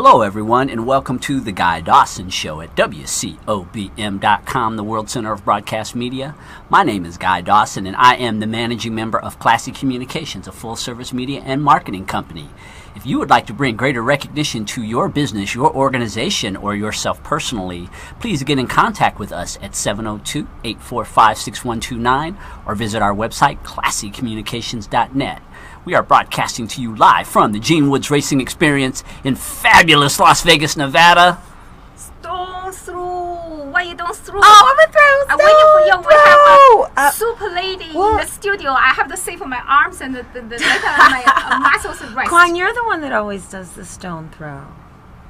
Hello, everyone, and welcome to The Guy Dawson Show at WCOBM.com, the World Center of Broadcast Media. My name is Guy Dawson, and I am the managing member of Classy Communications, a full-service media and marketing company. If you would like to bring greater recognition to your business, your organization, or yourself personally, please get in contact with us at 702-845-6129 or visit our website, classycommunications.net. We are broadcasting to you live from the Gene Woods Racing Experience in fabulous Las Vegas, Nevada. Don't throw. Why you don't throw? Oh, I'm going to throw. I'm waiting for you. We have a super lady in the studio. I have to save my arms and my muscles right. Quan, you're the one that always does the stone throw.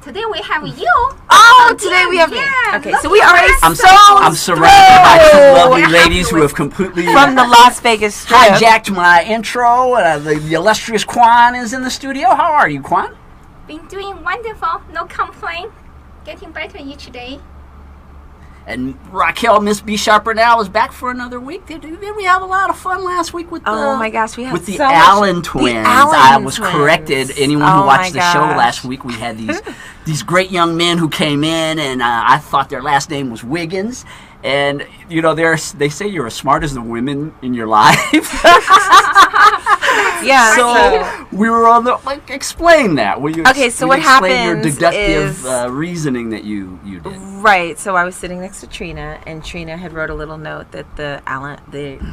Today we have you. Oh, today we have me. Okay, so we already. I'm surrounded by two lovely ladies who have completely from the Las Vegas Strip hijacked my intro. The illustrious Quan is in the studio. How are you, Quan? Been doing wonderful. No complaint. Getting better each day. And Raquel, Miss B. Sharper now is back for another week. Did we have a lot of fun last week with the? Oh my gosh, we had with the so Allen much, twins. The Allen I was twins. corrected. Anyone who watched the show gosh. last week, we had these great young men who came in, and I thought their last name was Wiggins. And you know, they say you're as smart as the women in your life. Yeah. So we were on the explain that. Will you? Okay, so what explain your happens deductive is reasoning that you did? Right. So I was sitting next to Trina, and Trina had wrote a little note that the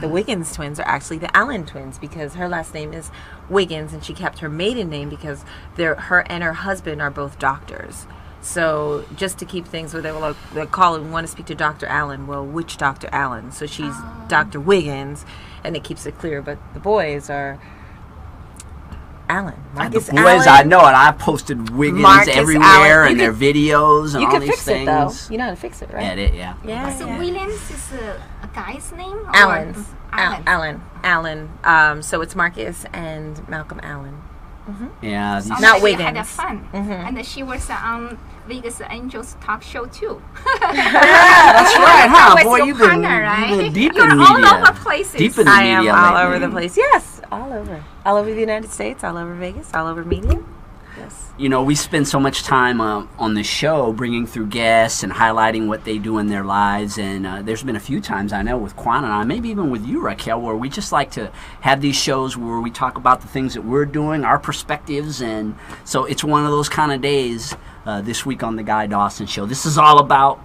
Wiggins twins are actually the Allen twins because her last name is Wiggins, and she kept her maiden name because her and her husband are both doctors. So just to keep things where they'll call and want to speak to Dr. Allen. Well, which Dr. Allen? So she's Dr. Wiggins, and it keeps it clear. But the boys are Allen. Marcus the boys, Allen. I know, and I posted Wiggins Marcus everywhere Allen. in their videos and You all can these fix things. it though. You know how to fix it, right? Yeah. So Williams is a guy's name? Or Allen's. Allen. Allen. So it's Marcus and Malcolm Allen. Mm-hmm. Yeah. Sounds Not like Wiggins. Had fun. Mm-hmm. And she was on Vegas Angels talk show too. Yeah, that's right, huh? That was Boy, your you've been partner, right? deep You're in all media. over places. Deep in the I media am all lately. over the place. Yes, all over. All over the United States, all over Vegas, all over media. Yes. You know, we spend so much time on the show bringing through guests and highlighting what they do in their lives. And there's been a few times, I know, with Quan and I, maybe even with you, Raquel, where we just like to have these shows where we talk about the things that we're doing, our perspectives. And so it's one of those kind of days this week on The Guy Dawson Show. This is all about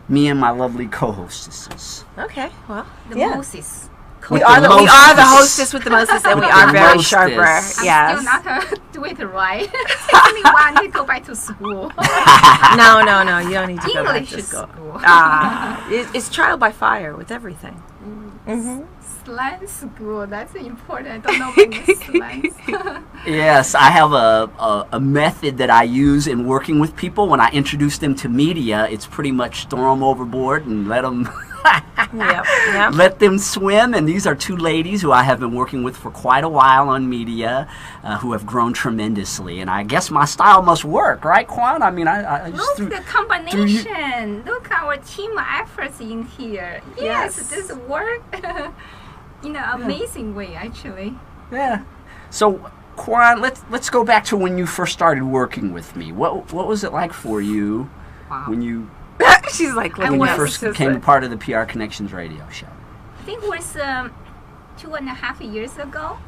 me and my lovely co-hostesses. Okay. Well, The yeah. Moses. We With are the the mostest. hostess with the mostest, and we With are the very mostest. sharper. I'm Yes. still not do it right. Takes me one to go back to school. No. You don't need to go back English to school. school. It's trial by fire with everything. Mm-hmm. Slang school. That's important. I don't know many slangs. Yes, I have a method that I use in working with people. When I introduce them to media, it's pretty much throw them overboard and let them Yep. let them swim. And these are two ladies who I have been working with for quite a while on media, who have grown tremendously. And I guess my style must work, right, Quan? I mean, I just Look, the combination. Look our team efforts in here. Yes, this work in an amazing way, actually. Yeah. So, Quan, let's go back to when you first started working with me. What was it like for you when you She's like, when you first became a part of the PR Connections radio show? I think it was 2.5 years ago,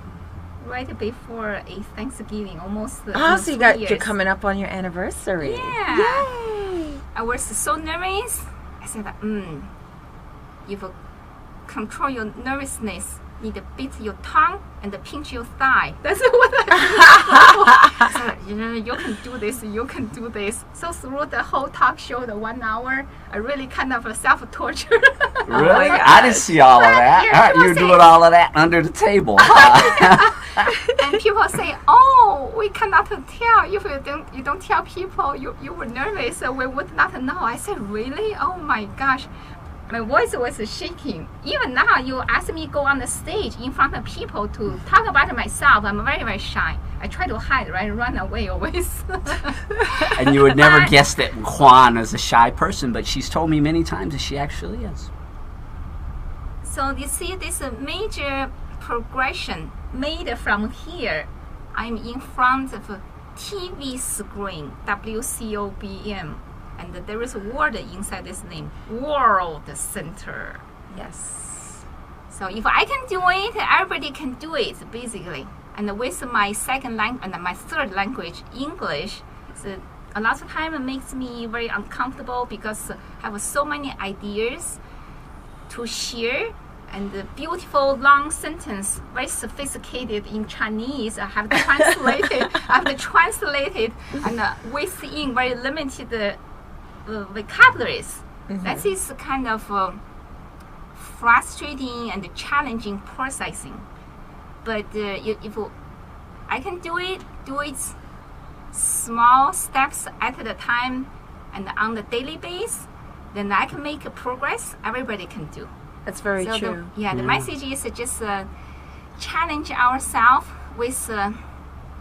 right before a Thanksgiving, almost. Oh, so you're years. coming up on your anniversary. Yeah. Yay! I was so nervous. I said, if you control your nervousness, need to beat your tongue and pinch your thigh. That's what I did. So, you can do this, you can do this. So through the whole talk show, the 1 hour, I really kind of self-torture. Really? I didn't see all of that. Yeah, You're doing all of that under the table. And people say, "Oh, we cannot tell if you don't tell people you were nervous, so we would not know." I said, "Really? Oh my gosh." My voice was shaking. Even now, you ask me go on the stage in front of people to talk about myself. I'm very, very shy. I try to hide, right? Run away always. And you would never guess that Quan is a shy person, but she's told me many times that she actually is. So you see this major progression made from here. I'm in front of TV screen, WCOBM, and there is a word inside this name, World Center. Yes. So if I can do it, everybody can do it, basically. And with my second language and my third language, English, so a lot of time it makes me very uncomfortable because I have so many ideas to share, and the beautiful long sentence, very sophisticated in Chinese. I have to translate it. And within very limited vocabularies. That is kind of frustrating and challenging processing. But if I can do it small steps at a time and on the daily basis, then I can make a progress. Everybody can do. That's very true. The message is just challenge ourselves with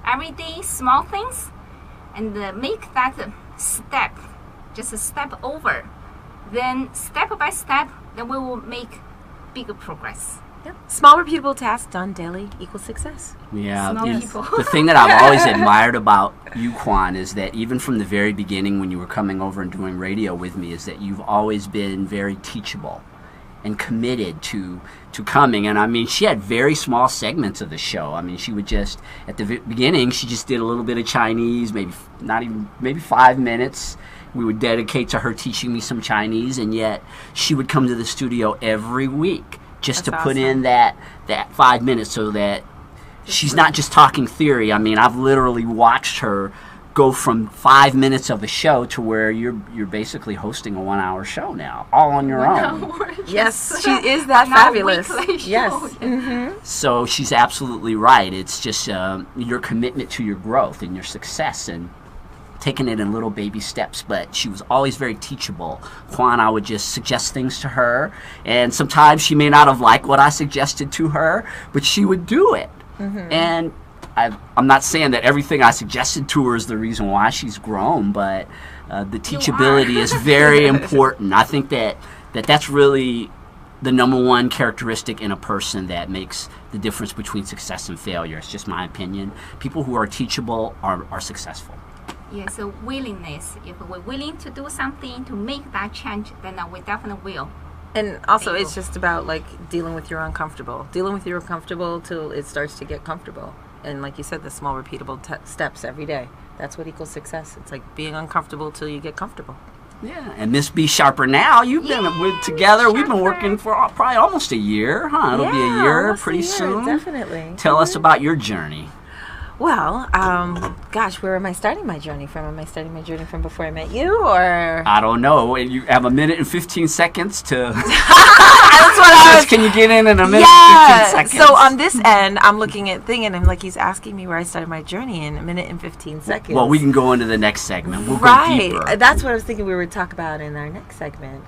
everyday small things and make that step, just a step over. Then step by step, then we will make bigger progress. Yep. Small repeatable tasks done daily equals success. Yeah, Small the thing that I've always admired about you, Quan, is that even from the very beginning when you were coming over and doing radio with me, is that you've always been very teachable and committed to coming. And I mean, she had very small segments of the show. I mean, she would just, at the beginning, she just did a little bit of Chinese, maybe 5 minutes. We would dedicate to her teaching me some Chinese, and yet she would come to the studio every week just That's to put in awesome. that 5 minutes so that she's not just talking theory. I mean, I've literally watched her go from 5 minutes of a show to where you're basically hosting a 1 hour show now, all on your own. Yes, she is that Not fabulous. weekly show. Yes. So she's absolutely right. It's just your commitment to your growth and your success and taking it in little baby steps. But she was always very teachable. Quan, I would just suggest things to her, and sometimes she may not have liked what I suggested to her, but she would do it. And I'm not saying that everything I suggested to her is the reason why she's grown, but the teachability is very important. I think that's really the number one characteristic in a person that makes the difference between success and failure. It's just my opinion. People who are teachable are successful. Yeah, so willingness. If we're willing to do something to make that change, then we definitely will. And also, it's just about like dealing with your uncomfortable. Dealing with your uncomfortable till it starts to get comfortable. And like you said, the small repeatable steps every day. That's what equals success. It's like being uncomfortable till you get comfortable. Yeah, and Miss B Sharper now, you've been together. We've been working for probably almost a year, huh? It'll be a year pretty soon. Definitely. Tell us about your journey. Well, gosh, where am I starting my journey from? Am I starting my journey from before I met you, or? I don't know. You have a minute and 15 seconds to. That's what I was. Can you get in a minute Yeah. and 15 seconds? So on this end, I'm looking at thing, and I'm like, he's asking me where I started my journey in a minute and 15 seconds. Well, we can go into the next segment. We'll go Right. deeper. That's what I was thinking we would talk about in our next segment.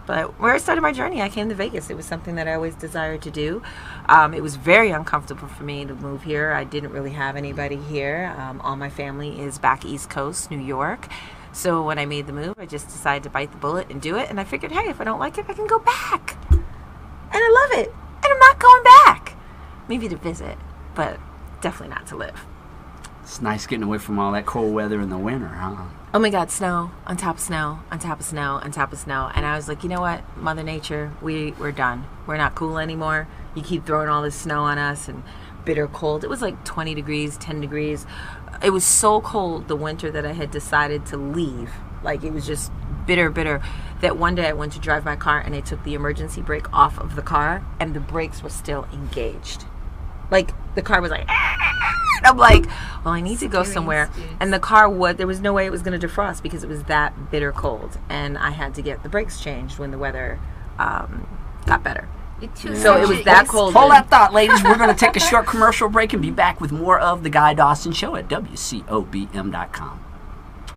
But where I started my journey, I came to Vegas. It was something that I always desired to do. It was very uncomfortable for me to move here. I didn't really have anybody here. All my family is back East Coast, New York. So when I made the move, I just decided to bite the bullet and do it. And I figured, hey, if I don't like it, I can go back. And I love it. And I'm not going back. Maybe to visit, but definitely not to live. It's nice getting away from all that cold weather in the winter, huh? Oh my God, snow, on top of snow, on top of snow, on top of snow. And I was like, you know what, Mother Nature, we're done. We're not cool anymore. You keep throwing all this snow on us and bitter cold. It was like 20 degrees, 10 degrees. It was so cold the winter that I had decided to leave. Like, it was just bitter, that one day I went to drive my car and I took the emergency brake off of the car and the brakes were still engaged. Like, the car was like, and I'm like, well, I need to go somewhere. And the car there was no way it was going to defrost because it was that bitter cold. And I had to get the brakes changed when the weather got better. So it was that cold. Hold that thought, ladies. We're going to take a short commercial break and be back with more of The Guy Dawson Show at WCOBM.com.